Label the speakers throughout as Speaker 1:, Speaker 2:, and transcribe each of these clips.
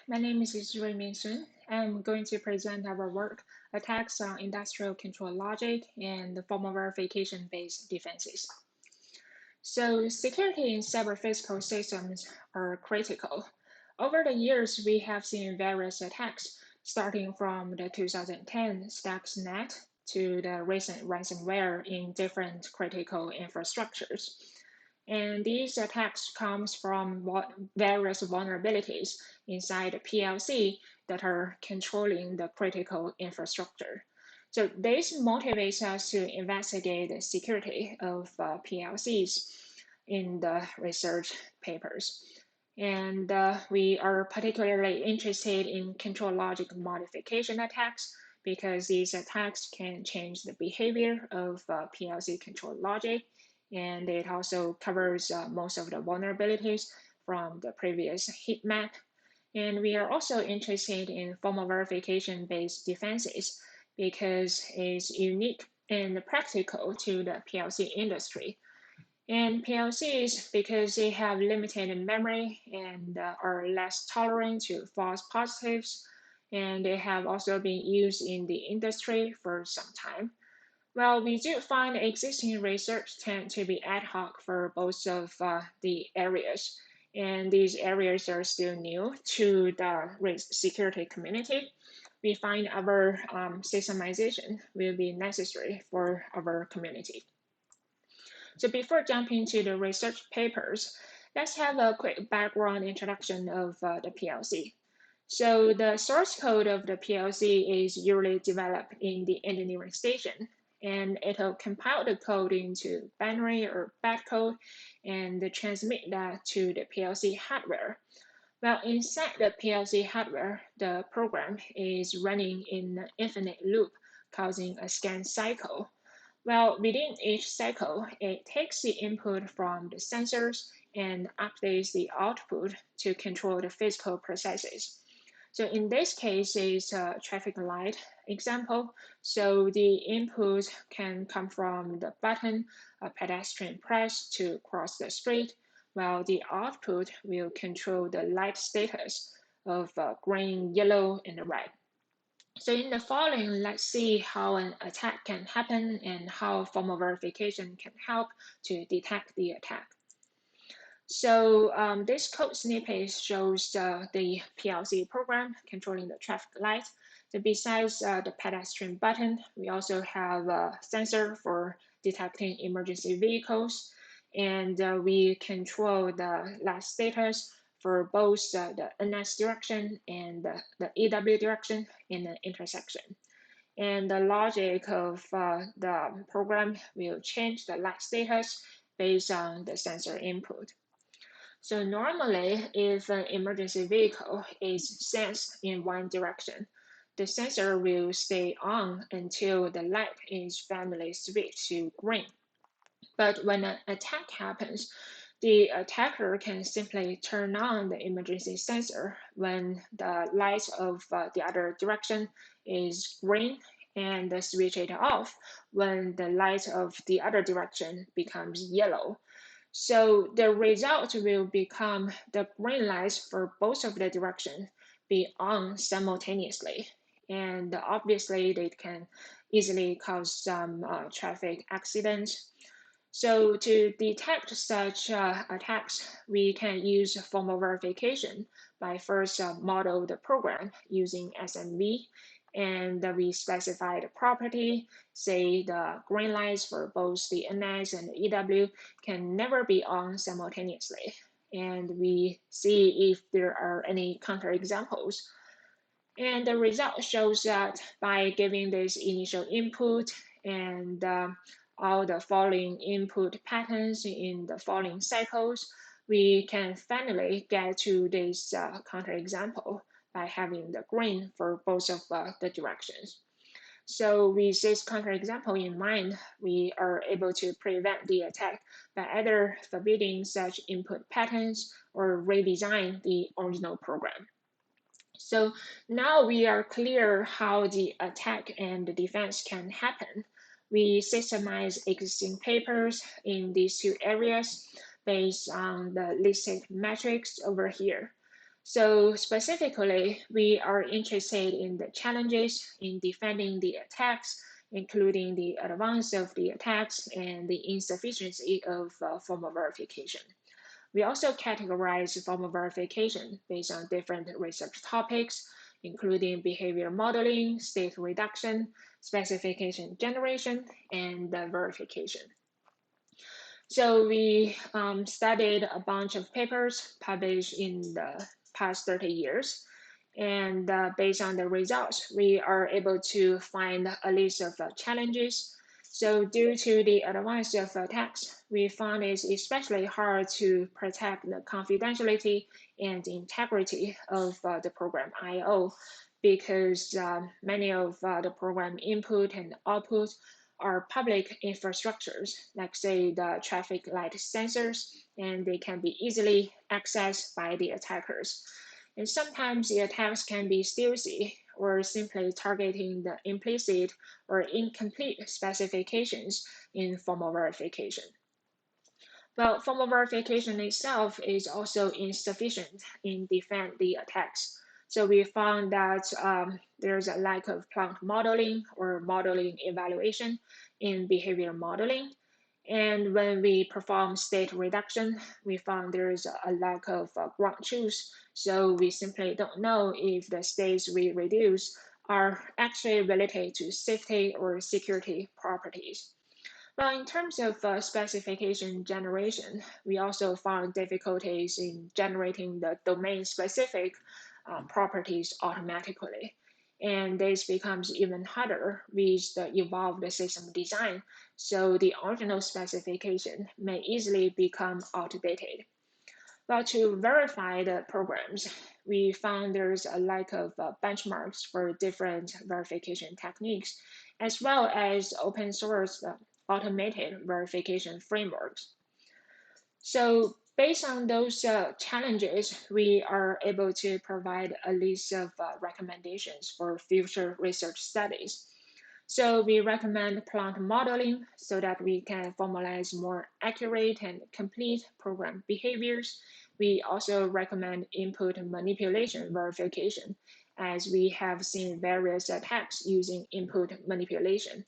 Speaker 1: my name is Ruimin Sun. I'm going to present our work, Attacks on Industrial Control Logic and the Formal Verification-Based Defenses. So security in cyber physical systems are critical. Over the years, we have seen various attacks, starting from the 2010 Stuxnet to the recent ransomware in different critical infrastructures. And these attacks comes from various vulnerabilities inside the PLC that are controlling the critical infrastructure. So this motivates us to investigate the security of PLCs in the research papers. And we are particularly interested in control logic modification attacks because these attacks can change the behavior of PLC control logic, and it also covers most of the vulnerabilities from the previous heat map. And we are also interested in formal verification-based defenses because it's unique and practical to the PLC industry. And PLCs, because they have limited memory and are less tolerant to false positives, and they have also been used in the industry for some time. Well, we do find existing research tend to be ad hoc for both of the areas, and these areas are still new to the security community. We find our systematization will be necessary for our community. So before jumping to the research papers, let's have a quick background introduction of the PLC. So the source code of the PLC is usually developed in the engineering station, and it'll compile the code into binary or bytecode and transmit that to the PLC hardware. Well, inside the PLC hardware, the program is running in an infinite loop, causing a scan cycle. Well, within each cycle, it takes the input from the sensors and updates the output to control the physical processes. So in this case, it's a traffic light example. So the input can come from the button a pedestrian press to cross the street, while the output will control the light status of green, yellow, and red. So in the following, let's see how an attack can happen and how formal verification can help to detect the attack. So this code snippet shows the PLC program controlling the traffic light. So besides the pedestrian button, we also have a sensor for detecting emergency vehicles, and we control the light status for both the NS direction and the EW direction in the intersection. And the logic of the program will change the light status based on the sensor input. So normally, if an emergency vehicle is sensed in one direction, the sensor will stay on until the light is finally switched to green. But when an attack happens, the attacker can simply turn on the emergency sensor when the light of the other direction is green and switch it off when the light of the other direction becomes yellow. So the result will become the green lights for both of the directions be on simultaneously. And obviously, they can easily cause some traffic accidents. So to detect such attacks, we can use formal verification by first model the program using SMV, and we specify the property, say the green lights for both the NS and the EW can never be on simultaneously. And we see if there are any counterexamples. And the result shows that by giving this initial input and all the following input patterns in the following cycles, we can finally get to this counterexample by having the green for both of the directions. So with this counterexample in mind, we are able to prevent the attack by either forbidding such input patterns or redesign the original program. So now we are clear how the attack and the defense can happen. We systemize existing papers in these two areas based on the listed metrics over here. So specifically, we are interested in the challenges in defending the attacks, including the advance of the attacks and the insufficiency of formal verification. We also categorize formal verification based on different research topics, including behavior modeling, state reduction, specification generation, and verification. So we studied a bunch of papers published in the past 30 years. And based on the results, we are able to find a list of challenges. So due to the advance of attacks, we found it's especially hard to protect the confidentiality and integrity of the program I/O because many of the program input and output are public infrastructures, like say the traffic light sensors, and they can be easily accessed by the attackers. And sometimes the attacks can be stealthy or simply targeting the implicit or incomplete specifications in formal verification. Well, formal verification itself is also insufficient in defend the attacks. So we found that there's a lack of plant modeling or modeling evaluation in behavior modeling. And when we perform state reduction, we found there's a lack of ground truth. So we simply don't know if the states we reduce are actually related to safety or security properties. Well, in terms of specification generation, we also found difficulties in generating the domain-specific properties automatically. And this becomes even harder with the evolved system design, so the original specification may easily become outdated. Well, to verify the programs, we found there's a lack of benchmarks for different verification techniques, as well as open source automated verification frameworks. So based on those challenges, we are able to provide a list of recommendations for future research studies. So we recommend plant modeling so that we can formalize more accurate and complete program behaviors. We also recommend input manipulation verification, as we have seen various attacks using input manipulation.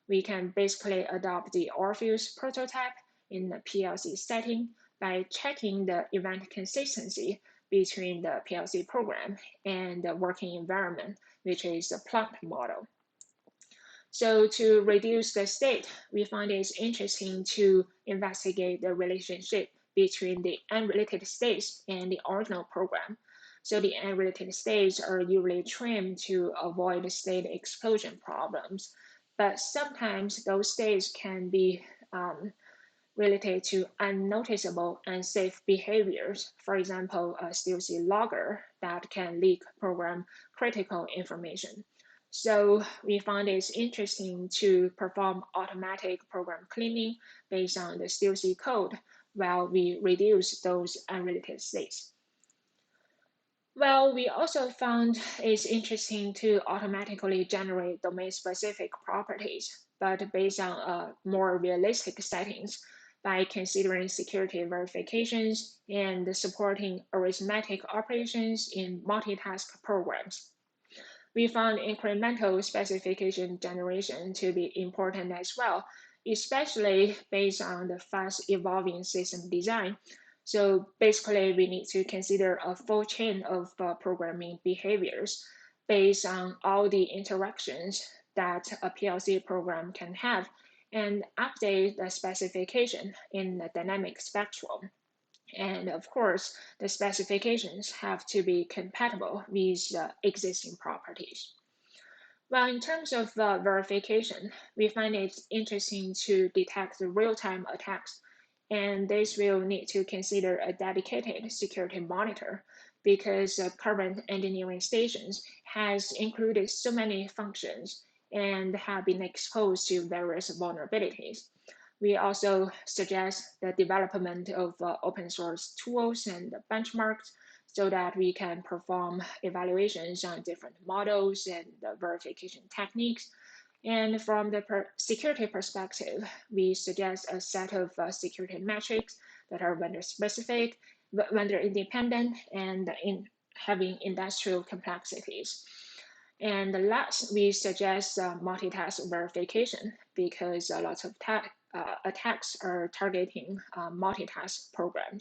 Speaker 1: We can basically adopt the Orpheus prototype in the PLC setting by checking the event consistency between the PLC program and the working environment, which is the plant model. So to reduce the state, we find it's interesting to investigate the relationship between the unrelated states and the original program. So the unrelated states are usually trimmed to avoid state explosion problems, but sometimes those states can be related to unnoticeable unsafe behaviors. For example, a stealthy logger that can leak program critical information. So we found it's interesting to perform automatic program cleaning based on the stealthy code while we reduce those unrelated states. Well, we also found it's interesting to automatically generate domain-specific properties, but based on more realistic settings by considering security verifications and supporting arithmetic operations in multitask programs. We found incremental specification generation to be important as well, especially based on the fast evolving system design. So basically, we need to consider a full chain of programming behaviors based on all the interactions that a PLC program can have and update the specification in the dynamic spectrum. And of course, the specifications have to be compatible with existing properties. Well, in terms of verification, we find it interesting to detect the real-time attacks, and this will need to consider a dedicated security monitor because current engineering stations has included so many functions and have been exposed to various vulnerabilities. We also suggest the development of open source tools and benchmarks so that we can perform evaluations on different models and verification techniques. And from the security perspective, we suggest a set of security metrics that are vendor specific, vendor independent, and having industrial complexities. And last, we suggest multitask verification because a lot of attacks are targeting multitask programs.